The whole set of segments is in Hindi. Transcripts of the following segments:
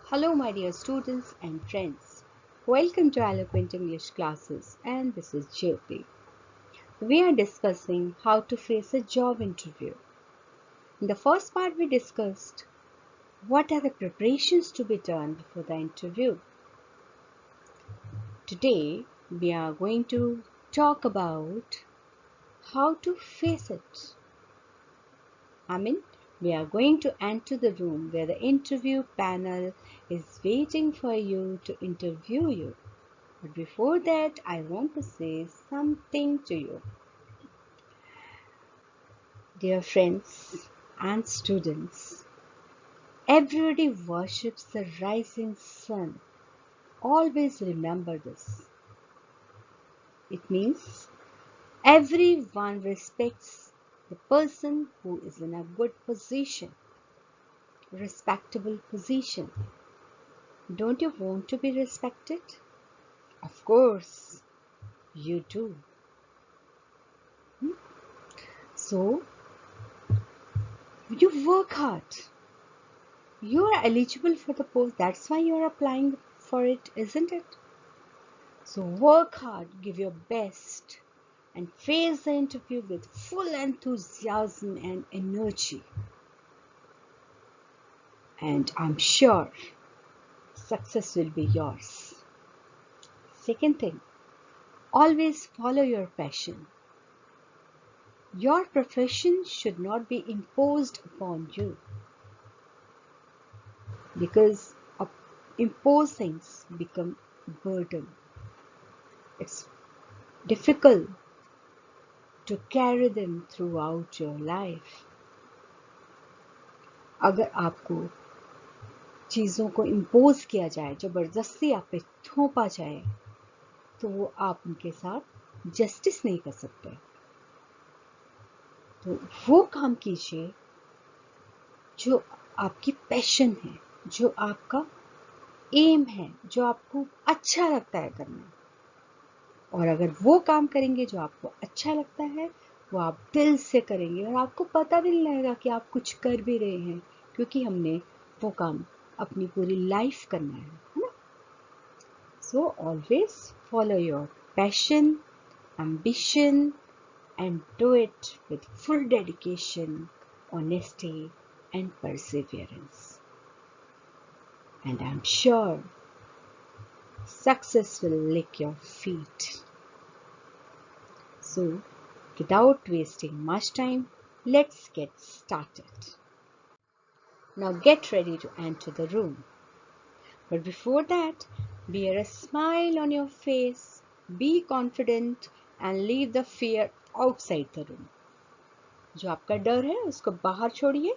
Hello, my dear students and friends. Welcome to Eloquent English classes, and this is Jyoti. We are discussing how to face a job interview. In the first part, we discussed what are the preparations to be done before the interview. Today, we are going to talk about how to face it. We are going to enter the room where the interview panel is waiting for you to interview you. But before that, I want to say something to you. Dear friends and students, everybody worships the rising sun. Always remember this. It means everyone respects the person who is in a good position, respectable position. Don't you want to be respected? Of course, you do. So, you work hard. You are eligible for the post. That's why you are applying for it, isn't it? So work hard, give your best, and face the interview with full enthusiasm and energy. And I'm sure success will be yours. Second thing, always follow your passion. Your profession should not be imposed upon you because imposed things become burden. It's difficult to carry them throughout your life. अगर आपको चीज़ों को इम्पोज किया जाए, जबरदस्ती आप पे थोपा जाए, तो वो आप उनके साथ जस्टिस नहीं कर सकते। तो वो काम कीजिए जो आपकी पैशन है, जो आपका एम है, जो आपको अच्छा लगता है करना। और अगर वो काम करेंगे जो आपको अच्छा लगता है, वो आप दिल से करेंगे और आपको पता भी नहीं लगेगा कि आप कुछ कर भी रहे हैं, क्योंकि हमने वो काम अपनी पूरी लाइफ करना है ना? So always follow your passion, ambition, and do it with full dedication, honesty, and perseverance. And I'm sure success will lick your feet. So, without wasting much time, let's get started. Now get ready to enter the room. But before that, wear a smile on your face, be confident, and leave the fear outside the room. जो आपका डर है उसको बाहर छोड़िए,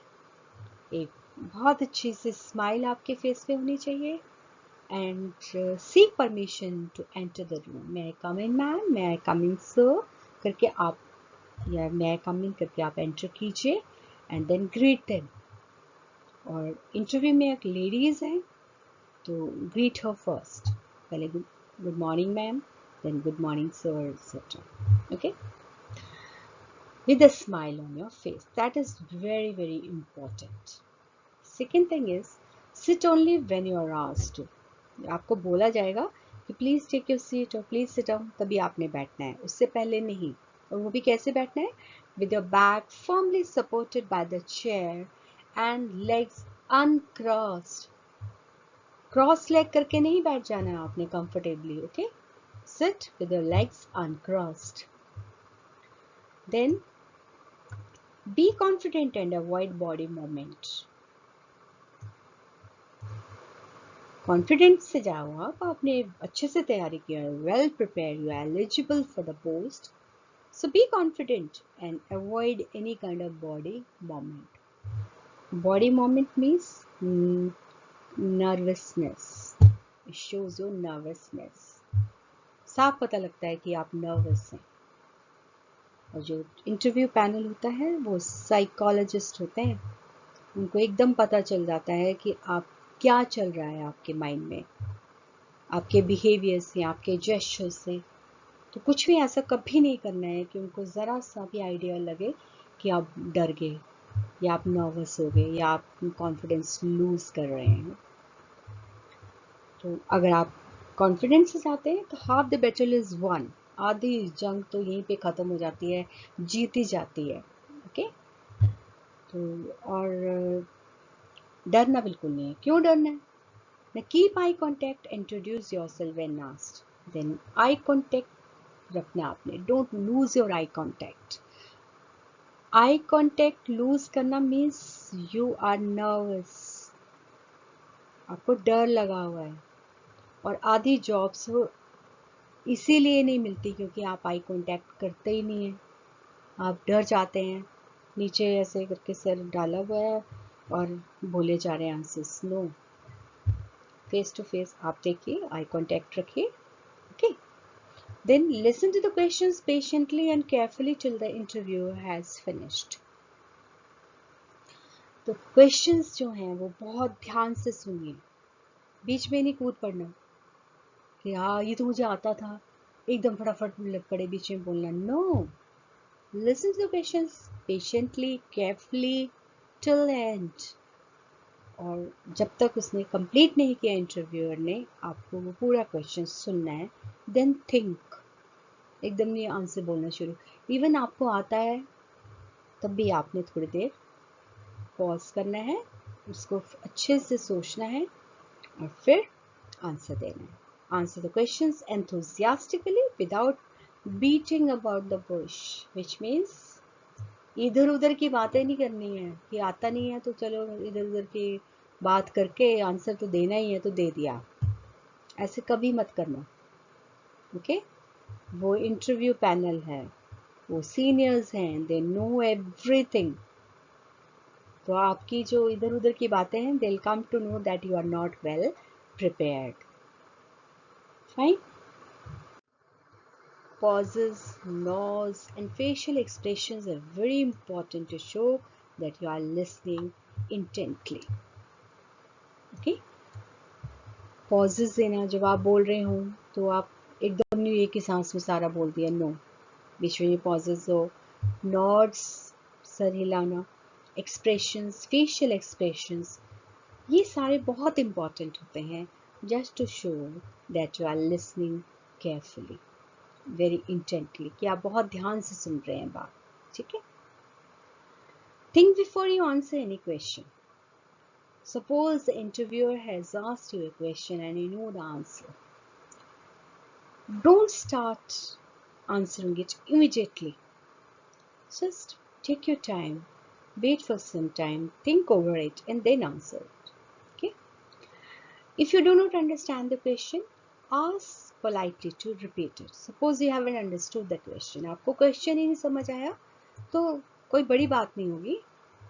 एक बहुत अच्छी सी स्माइल आपके फेस पे होनी चाहिए, and seek permission to enter the room. May I come in, ma'am? May I come in, sir? करके आप या may I come in करके आप एंटर कीजिए and then greet them. और इंटरव्यू में एक लेडीज है तो greet her first. पहले good morning ma'am, then good morning sir, etc. Okay? With a smile on your face. That is very, very important. Second thing is, sit only when you are asked to. आपको बोला जाएगा कि प्लीज टेक योर सीट और प्लीज सिट डाउन, तभी आपने बैठना है, उससे पहले नहीं। और वो भी कैसे बैठना है? With your back firmly supported by the chair and legs uncrossed. Cross leg करके नहीं बैठ जाना है आपने comfortably, okay? Sit with your legs uncrossed. Then be confident and avoid body movement. Confidence से जाओ आपने अच्छे से तैयारी किया है, well prepare, you are eligible for the post, so be confident and avoid any kind of body movement. Body movement means nervousness, it shows your nervousness. साफ पता लगता है कि आप नर्वस हैं। और जो इंटरव्यू पैनल होता है वो साइकोलॉजिस्ट होते हैं, उनको एकदम पता चल जाता है कि आप क्या चल रहा है आपके माइंड में, आपके बिहेवियर से, आपके जेस्चर से। तो कुछ भी ऐसा कभी नहीं करना है कि उनको ज़रा सा भी आइडिया लगे कि आप डर गए या आप नर्वस हो गए या आप कॉन्फिडेंस लूज कर रहे हैं। तो अगर आप कॉन्फिडेंस से जाते हैं तो half the battle is one, आधी जंग तो यहीं पे ख़त्म हो जाती है, जीती जाती है। ओके, तो और डरना बिल्कुल नहीं है। क्यों डरना है? ना keep eye contact, introduce yourself when asked, then eye contact रखना आपने, don't lose your eye contact. Eye contact lose करना मीन्स यू आर नर्वस, आपको डर लगा हुआ है। और आधी जॉब्स वो इसीलिए नहीं मिलती क्योंकि आप आई कांटेक्ट करते ही नहीं हैं, आप डर जाते हैं, नीचे ऐसे करके सर डाला हुआ है और बोले जा रहे हैं answers. No, face to face आप देखिए, आई कांटेक्ट रखिए। Okay, then listen to the questions patiently and carefully till the interview has finished. तो क्वेश्चंस जो हैं वो बहुत ध्यान से सुनिए, बीच में नहीं कूद पड़ना कि हाँ ये तो मुझे आता था, एकदम फटाफट लग पड़े बीच में बोलना। No, listen to the questions patiently, carefully till the end। और जब तक उसने कंप्लीट नहीं किया इंटरव्यूअर ने, आपको वो पूरा क्वेश्चन सुनना है। देन थिंक, एकदम नहीं आंसर बोलना शुरू। इवन आपको आता है तब भी आपने थोड़ी देर पॉज करना है, उसको अच्छे से सोचना है और फिर आंसर देना है। Answer the questions enthusiastically without beating about the bush, which means इधर उधर की बातें नहीं करनी है कि आता नहीं है तो चलो इधर उधर की बात करके आंसर तो देना ही है तो दे दिया, ऐसे कभी मत करना। ओके, वो इंटरव्यू पैनल है, वो सीनियर्स हैं, दे नो एवरीथिंग। तो आपकी जो इधर उधर की बातें हैं, they will come to know that you are not well prepared. Fine. Pauses, nods, and facial expressions are very important to show that you are listening intently. Okay? Pauses देना, जब आप बोल रहे हो तो आप एकदम नहीं एक ही सांस में सारा बोल दिया, नो, बीच में ये pauses हो। Nods, सर हिलाना, expressions, facial expressions, ये सारे बहुत important होते हैं, just to show that you are listening carefully, very intently, कि आप बहुत ध्यान से सुन रहे हैं बात। ठीक है? Think before you answer any question. Suppose the interviewer has asked you a question and you know the answer. Don't start answering it immediately. Just take your time, wait for some time, think over it, and then answer it. Okay? If you do not understand the question, ask politely to repeat it. Suppose you haven't understood the question. आपको question ही नहीं समझ आया तो कोई बड़ी बात नहीं होगी,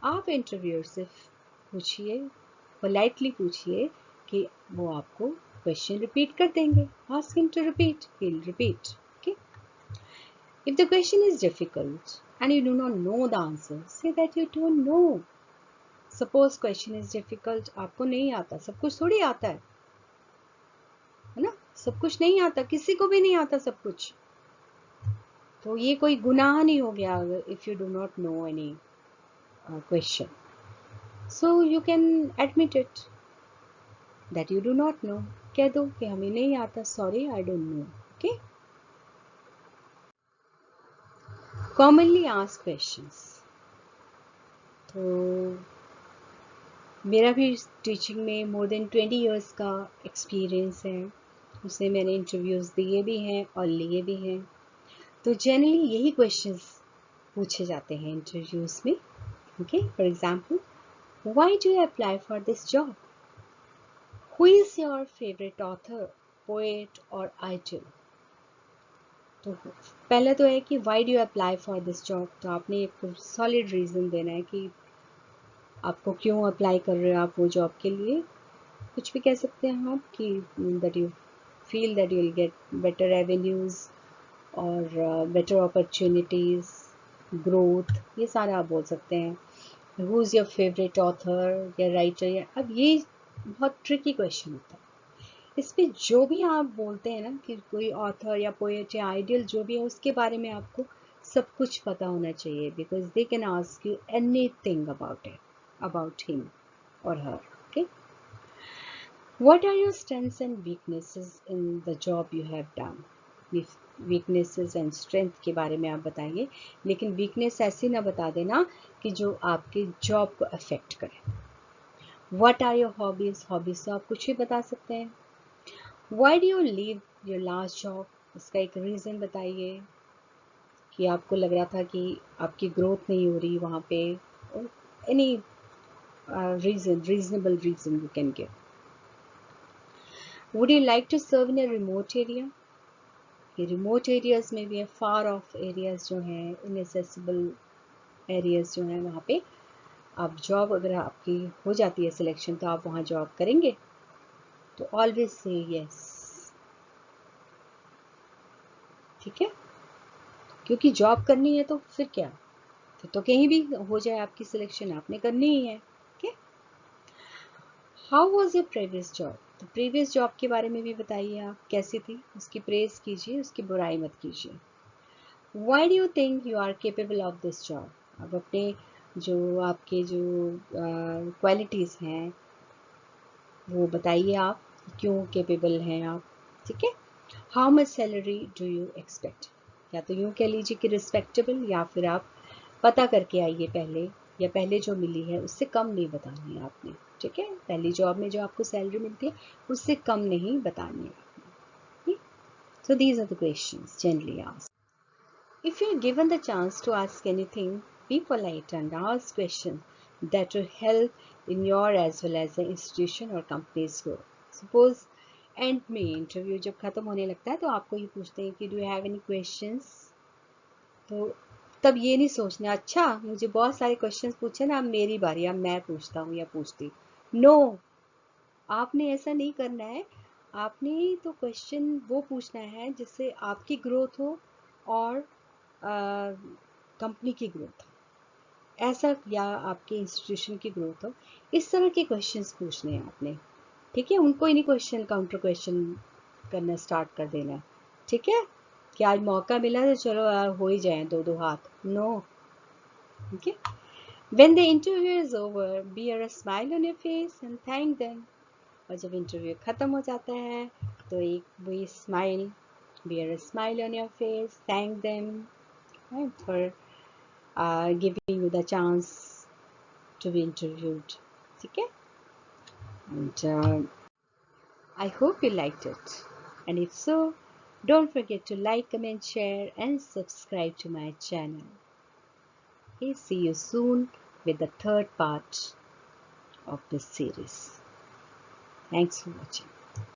आप इंटरव्यूअर से पूछिए, पोलाइटली पूछिए कि वो आपको क्वेश्चन रिपीट कर देंगे। Ask him to repeat, he will repeat. Okay, if the question is difficult and you do not know the answer, say that you don't know. Suppose question is difficult, आपको नहीं आता, सब कुछ थोड़ी आता है ना, सब कुछ नहीं आता, किसी को भी नहीं आता सब कुछ, तो ये कोई गुनाह नहीं हो गया if you do not no any question. So you can admit it that you do not know. कह दो कि हमें नहीं आता, sorry I don't know. Okay? Commonly asked questions. तो मेरा भी टीचिंग में मोर देन 20 years का एक्सपीरियंस है, उससे मैंने इंटरव्यूज़ दिए भी हैं और लिए भी हैं। तो जनरली यही क्वेश्चंस पूछे जाते हैं इंटरव्यूज़ में। Okay, for example, why do you apply for this job? Who is your favorite author, poet or idol? तो पहले तो है कि why do you apply for this job? तो आपने एक solid reason देना है कि आपको क्यों अप्लाई कर रहे हो आप वो जॉब के लिए। कुछ भी कह सकते हैं आप कि that you feel that you will get better revenues और better opportunities, growth, ये सारा आप बोल सकते हैं। Who is your favorite author या writer? अब ये बहुत tricky question होता है। इस पे जो भी आप बोलते हैं ना कि कोई ऑथर या पोएट या आइडियल जो भी है, उसके बारे में आपको सब कुछ पता होना चाहिए, because they can ask you anything about it, about him और her. Okay, What are your strengths and weaknesses in the job you have done? Weaknesses and strength के बारे में आप बताइए, लेकिन वीकनेस ऐसी ना बता देना कि जो आपके जॉब को अफेक्ट करे। What are your hobbies? Hobbies तो आप कुछ भी बता सकते हैं। Why do you leave your last job? इसका एक रीज़न बताइए कि आपको लग रहा था कि आपकी ग्रोथ नहीं हो रही वहाँ पे, any reasonable reason you can give. Would you like to serve in a remote area? ये रिमोट एरियाज में भी है, फार ऑफ एरियाज जो हैं, इनएसेसिबल एरियाज जो हैं, वहाँ पे आप जॉब, अगर आपकी हो जाती है सिलेक्शन तो आप वहाँ जॉब करेंगे? तो ऑलवेज से यस, ठीक है, क्योंकि जॉब करनी है तो फिर क्या, फिर तो कहीं भी हो जाए आपकी सिलेक्शन, आपने करनी ही है। Okay, how was your previous job? तो प्रीवियस जॉब के बारे में भी बताइए, आप कैसी थी, उसकी प्रेज कीजिए, उसकी बुराई मत कीजिए। Why do you think you are capable of this job? अब अपने जो आपके जो क्वालिटीज़ हैं वो बताइए, आप क्यों केपेबल हैं आप, ठीक है। How much salary do you expect? या तो यूँ कह लीजिए कि रिस्पेक्टेबल, या फिर आप पता करके आइए पहले, या पहले जो मिली है उससे कम नहीं बतानी है आपने, ठीक है। पहली जॉब में जो आपको सैलरी मिलती है उससे कम नहीं बतानी है आपने। So these are the questions generally asked. If you are given the chance to ask anything, be polite and ask questions that will help in your as well as the institution or company's growth. Suppose and में इंटरव्यू जब खत्म होने लगता है तो आपको ये पूछते हैं कि do you have any questions, तो तब ये नहीं सोचना अच्छा मुझे बहुत सारे क्वेश्चंस पूछे ना, अब मेरी बारी, अब मैं पूछता हूँ या पूछती। नो, आपने ऐसा नहीं करना है। आपने तो क्वेश्चन वो पूछना है जिससे आपकी ग्रोथ हो और कंपनी की ग्रोथ हो, ऐसा, या आपके इंस्टीट्यूशन की ग्रोथ हो, इस तरह के क्वेश्चंस पूछने हैं आपने, ठीक है। उनको ही नहीं क्वेश्चन काउंटर क्वेश्चन करना स्टार्ट कर देना है, ठीक है, कि आज मौका मिला तो चलो हो ही जाए दो दो हाथ। नो, ठीक है। When the interview is over, bear a smile on your face and thank them. और जब इंटरव्यू ख़त्म हो जाता है तो एक वही smile, bear a smile on your face, thank them, right, for giving you the chance to be interviewed, ठीक है। And I hope you liked it, and if so, don't forget to like, comment, share and subscribe to my channel. Okay, see you soon with the third part of this series. Thanks for watching.